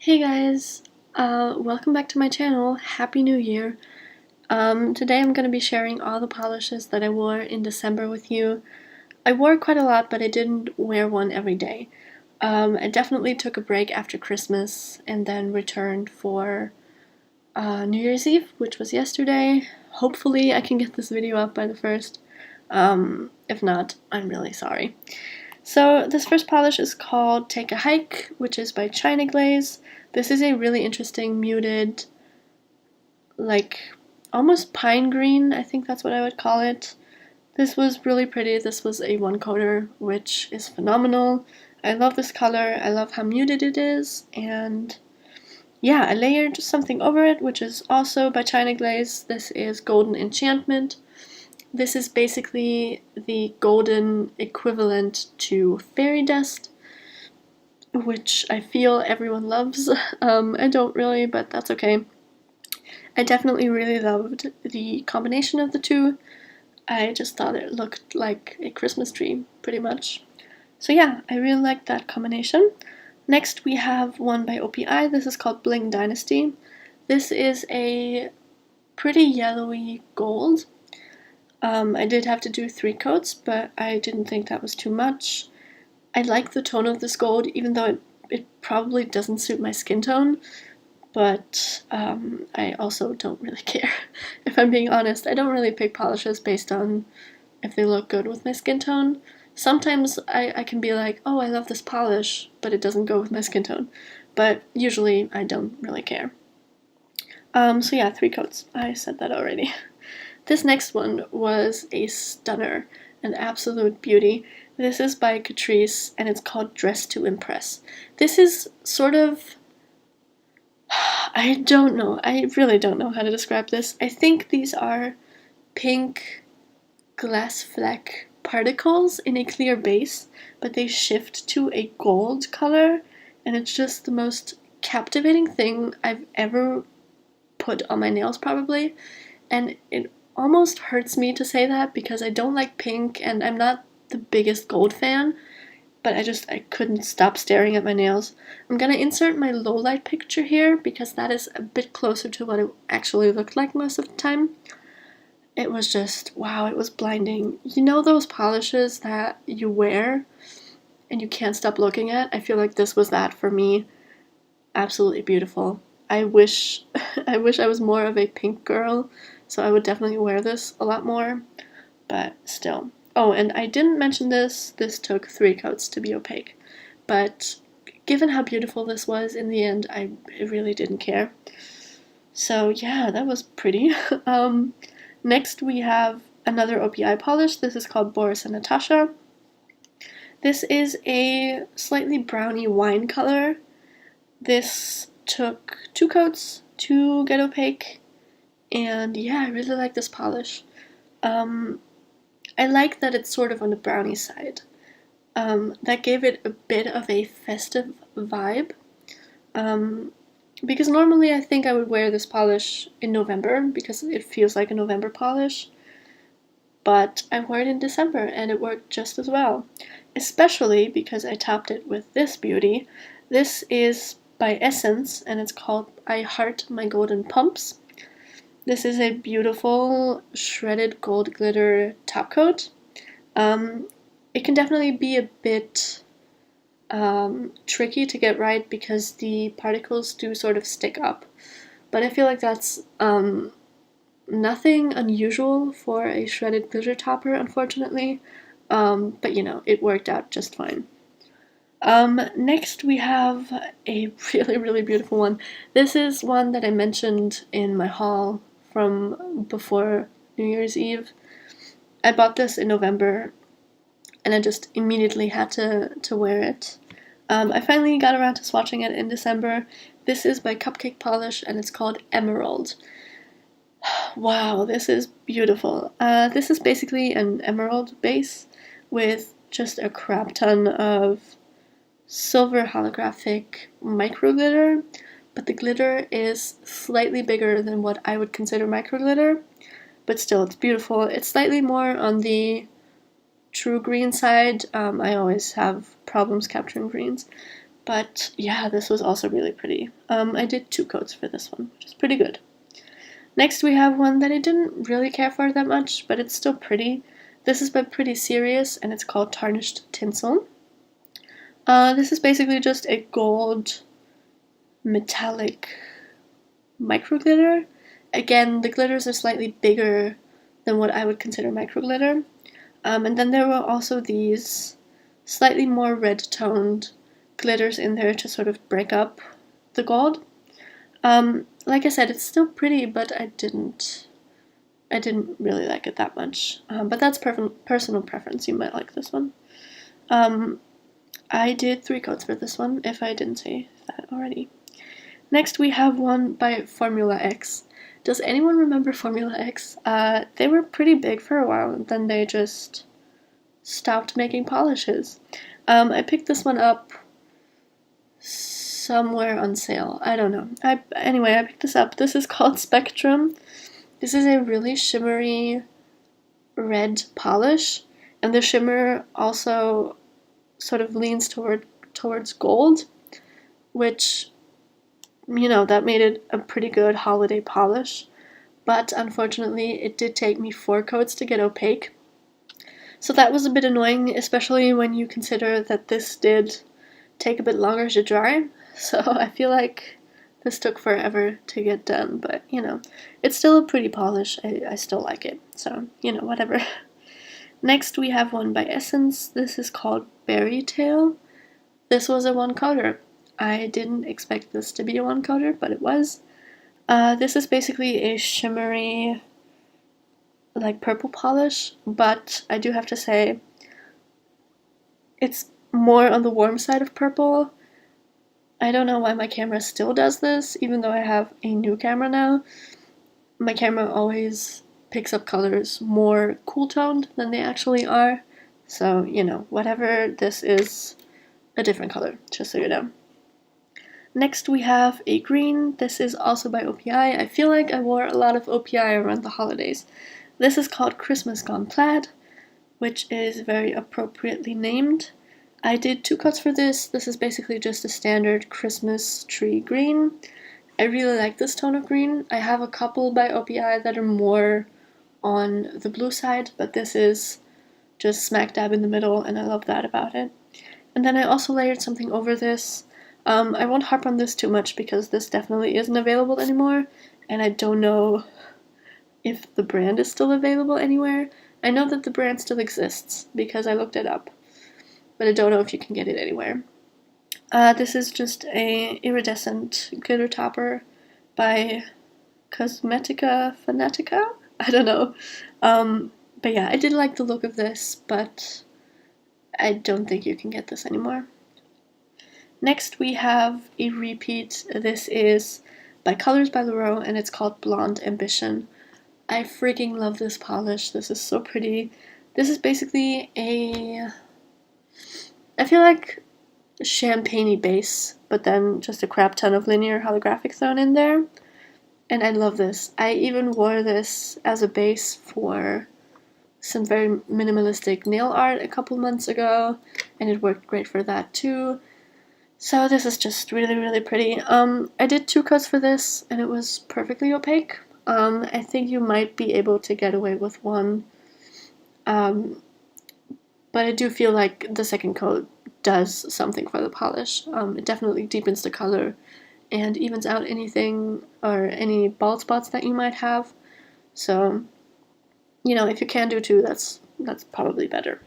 Hey guys, welcome back to my channel. Happy New Year. Today I'm going to be sharing all the polishes that I wore in December with you. I wore quite a lot, but I didn't wear one every day. I definitely took a break after Christmas and then returned for New Year's Eve, which was yesterday. Hopefully I can get this video up by the 1st. If not, I'm really sorry. So this first polish is called Take a Hike, which is by China Glaze. This is a really interesting muted, like almost pine green, I think that's what I would call it. This was really pretty. This was a one coater, which is phenomenal. I love this color, I love how muted it is, and yeah, I layered something over it, which is also by China Glaze. This is Golden Enchantment. This is basically the golden equivalent to fairy dust, which I feel everyone loves. I don't really, but that's okay. I definitely really loved the combination of the two. I just thought it looked like a Christmas tree, pretty much. So yeah, I really liked that combination. Next we have one by OPI. This is called Bling Dynasty. This is a pretty yellowy gold. I did have to do 3 coats, but I didn't think that was too much. I like the tone of this gold, even though it probably doesn't suit my skin tone, but I also don't really care. If I'm being honest, I don't really pick polishes based on if they look good with my skin tone. Sometimes I can be like, oh, I love this polish, but it doesn't go with my skin tone. But usually I don't really care. So yeah, 3 coats. I said that already. This next one was a stunner, an absolute beauty. This is by Catrice, and it's called Dress to Impress. This is sort of... I don't know. I really don't know how to describe this. I think these are pink glass fleck particles in a clear base, but they shift to a gold color, and it's just the most captivating thing I've ever put on my nails, probably. And it almost hurts me to say that because I don't like pink and I'm not the biggest gold fan, but I couldn't stop staring at my nails. I'm gonna insert my low light picture here because that is a bit closer to what it actually looked like most of the time. It was just, wow, it was blinding. You know those polishes that you wear and you can't stop looking at? I feel like this was that for me. Absolutely beautiful. I wish I was more of a pink girl, so I would definitely wear this a lot more, but still. Oh, and I didn't mention this took 3 coats to be opaque, but given how beautiful this was in the end, I really didn't care. So yeah, that was pretty. Next we have another OPI polish. This is called Boris and Natasha. This is a slightly browny wine color. This took 2 coats to get opaque, and yeah, I really like this polish. I like that it's sort of on the brownie side. That gave it a bit of a festive vibe, because normally I think I would wear this polish in November because it feels like a November polish, but I wore it in December and it worked just as well, especially because I topped it with this beauty. This is by Essence, and it's called I Heart My Golden Pumps. This is a beautiful shredded gold glitter top coat. It can definitely be a bit tricky to get right because the particles do sort of stick up, but I feel like that's nothing unusual for a shredded glitter topper, unfortunately, but you know, it worked out just fine. Next we have a really beautiful one. This is one that I mentioned in my haul from before New Year's Eve. I bought this in November and I just immediately had to wear it. I finally got around to swatching it in December. This is by Cupcake Polish and it's called Emerald. Wow, this is beautiful. This is basically an emerald base with just a crap ton of silver holographic micro glitter, but the glitter is slightly bigger than what I would consider micro glitter, but still it's beautiful. It's slightly more on the true green side. I always have problems capturing greens, But yeah, this was also really pretty. I did 2 coats for this one, which is pretty good. Next we have one that I didn't really care for that much, but it's still pretty. This is by Pretty Serious, and it's called Tarnished Tinsel. This is basically just a gold metallic micro glitter. Again, the glitters are slightly bigger than what I would consider micro glitter. And then there were also these slightly more red-toned glitters in there to sort of break up the gold. Like I said, it's still pretty, but I didn't really like it that much. But that's personal preference. You might like this one. I did 3 coats for this one, if I didn't say that already. Next we have one by Formula X. Does anyone remember Formula X? They were pretty big for a while, and then they just stopped making polishes. I picked this one up somewhere on sale. I don't know. Anyway, I picked this up. This is called Spectrum. This is a really shimmery red polish, and the shimmer also sort of leans towards gold, which, you know, that made it a pretty good holiday polish. But unfortunately, it did take me 4 coats to get opaque. So that was a bit annoying, especially when you consider that this did take a bit longer to dry. So I feel like this took forever to get done, but you know, it's still a pretty polish. I still like it, so you know, whatever. Next we have one by Essence. This is called Berrytale. This was a 1-coater. I didn't expect this to be a 1-coater, but it was. This is basically a shimmery, like, purple polish, but I do have to say it's more on the warm side of purple. I don't know why my camera still does this, even though I have a new camera now. My camera always picks up colors more cool-toned than they actually are. So, you know, whatever, this is a different color, just so you know. Next we have a green. This is also by OPI. I feel like I wore a lot of OPI around the holidays. This is called Christmas Gone Plaid, which is very appropriately named. I did 2 coats for this. This is basically just a standard Christmas tree green. I really like this tone of green. I have a couple by OPI that are more on the blue side, but this is just smack dab in the middle, and I love that about it. And then I also layered something over this. I won't harp on this too much because this definitely isn't available anymore, and I don't know if the brand is still available anywhere. I know that the brand still exists because I looked it up, but I don't know if you can get it anywhere. This is just a iridescent glitter topper by COSMETICA, FANATICA? I don't know. But yeah, I did like the look of this, but I don't think you can get this anymore. Next we have a repeat. This is by Colors by Llarowe, and it's called Blonde Ambition. I freaking love this polish. This is so pretty. This is basically I feel like champagne-y base, but then just a crap ton of linear holographic thrown in there. And I love this. I even wore this as a base for some very minimalistic nail art a couple months ago, and it worked great for that too. So this is just really, really pretty. I did 2 coats for this, and it was perfectly opaque. I think you might be able to get away with 1. But I do feel like the second coat does something for the polish. It definitely deepens the color and evens out anything or any bald spots that you might have. So, you know, if you can do 2, that's probably better.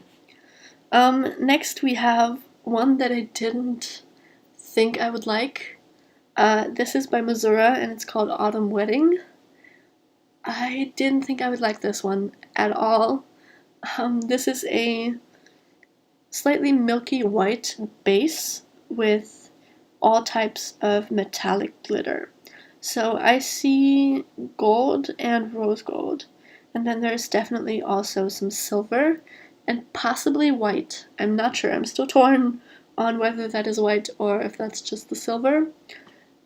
Next we have one that I didn't think I would like. This is by Masura, and it's called Autumn Wedding. I didn't think I would like this one at all. This is a slightly milky white base with all types of metallic glitter. So I see gold and rose gold, and then there's definitely also some silver and possibly white. I'm not sure. I'm still torn on whether that is white or if that's just the silver.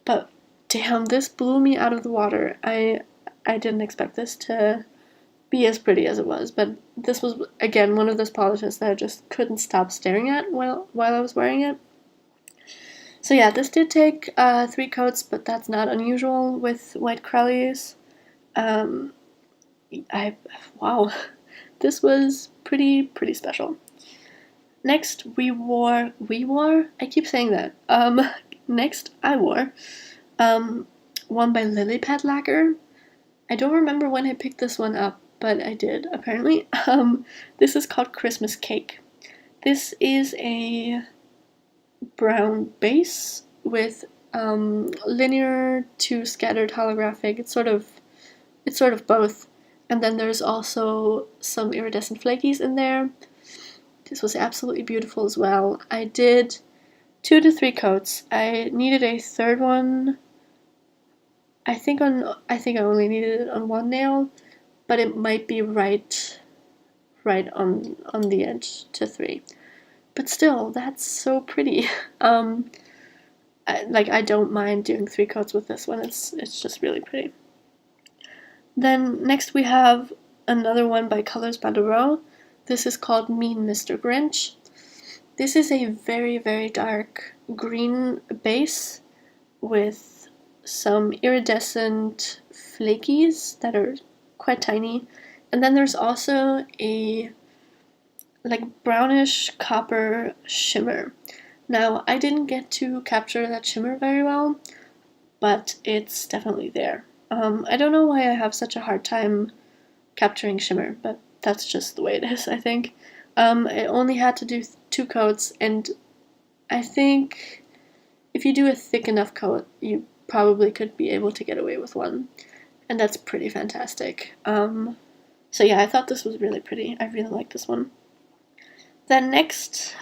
But damn, this blew me out of the water. I didn't expect this to be as pretty as it was, but this was, again, one of those polishes that I just couldn't stop staring at while I was wearing it. So yeah, this did take 3 coats, but that's not unusual with white Crowleys. Wow, this was pretty special. Next we wore, I keep saying that. Next I wore one by Lilypad Lacquer. I don't remember when I picked this one up, but I did, apparently. This is called Christmas Cake. This is a brown base with linear to scattered holographic. It's sort of both. And then there's also some iridescent flakies in there. This was absolutely beautiful as well. I did 2 to 3 coats. I needed a third one. I think I only needed it on 1 nail, but it might be right on the edge to 3. But still, that's so pretty. I don't mind doing 3 coats with this one. It's just really pretty. Then next we have another one by Colors by Llarowe. This is called Mean Mr Grinch. This is a very dark green base with some iridescent flakies that are quite tiny. And then there's also a brownish copper shimmer. Now, I didn't get to capture that shimmer very well, but it's definitely there. I don't know why I have such a hard time capturing shimmer, but that's just the way it is, I think. I only had to do 2 coats, and I think if you do a thick enough coat, you probably could be able to get away with 1, and that's pretty fantastic. So yeah, I thought this was really pretty. I really like this one. Then next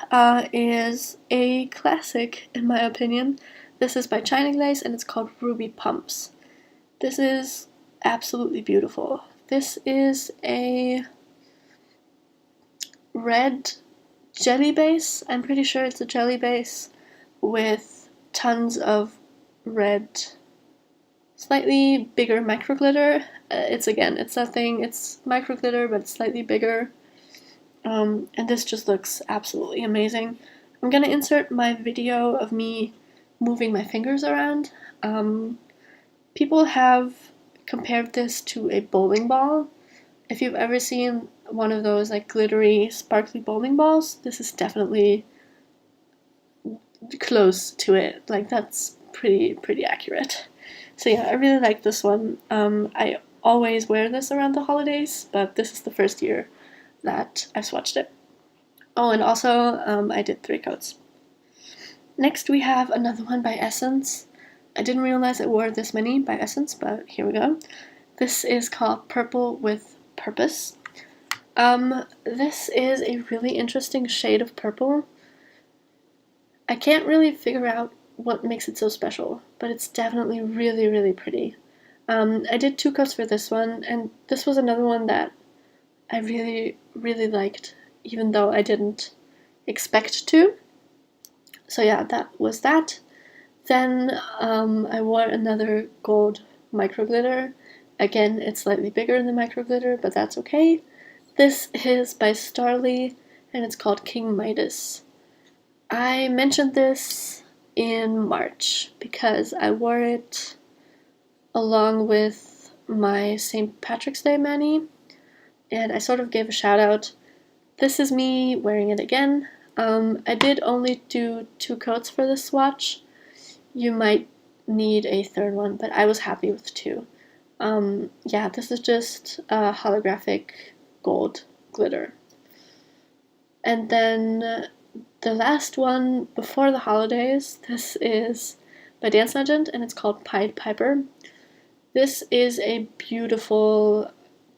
is a classic, in my opinion. This is by China Glaze, and it's called Ruby Pumps. This is absolutely beautiful. This is a red jelly base. I'm pretty sure it's a jelly base with tons of red, slightly bigger micro glitter. It's that thing. It's micro glitter, but it's slightly bigger. And this just looks absolutely amazing. I'm gonna insert my video of me moving my fingers around. People have compared this to a bowling ball. If you've ever seen one of those glittery, sparkly bowling balls, this is definitely close to it. That's pretty accurate. So yeah, I really like this one. I always wear this around the holidays, but this is the first year that I've swatched it. Oh, and also I did 3 coats. Next we have another one by Essence. I didn't realize I wore this many by Essence, but here we go. This is called Purple with Purpose. This is a really interesting shade of purple. I can't really figure out what makes it so special, but it's definitely really pretty. I did 2 coats for this one, and this was another one that I really liked, even though I didn't expect to. So yeah, that was that. Then I wore another gold micro glitter. Again, it's slightly bigger than the micro glitter, but that's okay. This is by Starrily, and it's called King Midas. I mentioned this in March because I wore it along with my St. Patrick's Day mani, and I sort of gave a shout out. This is me wearing it again. I did only do 2 coats for this swatch. You might need a third one, but I was happy with 2. Yeah, this is just a holographic gold glitter. And then the last one before the holidays, this is by Dance Legend, and it's called Pied Piper. This is a beautiful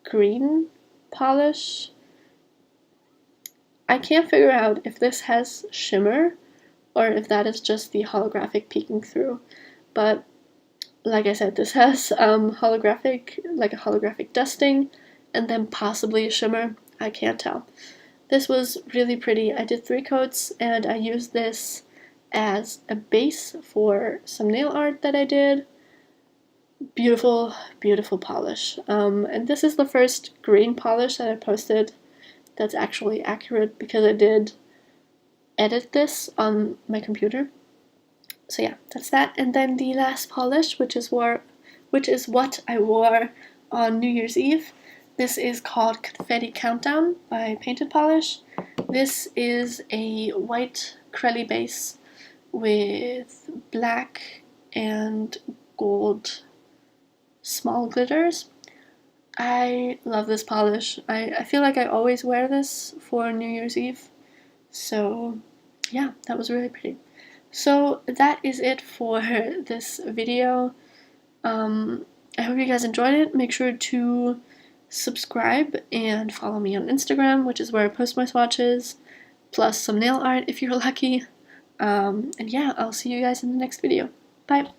green polish. I can't figure out if this has shimmer or if that is just the holographic peeking through, but like I said, this has holographic, a holographic dusting, and then possibly a shimmer. I can't tell. This was really pretty. I did 3 coats, and I used this as a base for some nail art that I did. Beautiful polish. And this is the first green polish that I posted that's actually accurate, because I did edit this on my computer. So yeah, that's that. And then the last polish, which is what I wore on New Year's Eve. This is called Confetti Countdown by Painted Polish. This is a white Crelly base with black and gold small glitters. I love this polish. I feel like I always wear this for New Year's Eve. So yeah, that was really pretty. So that is it for this video. I hope you guys enjoyed it. Make sure to subscribe and follow me on Instagram, which is where I post my swatches, plus some nail art if you're lucky. And yeah, I'll see you guys in the next video. Bye!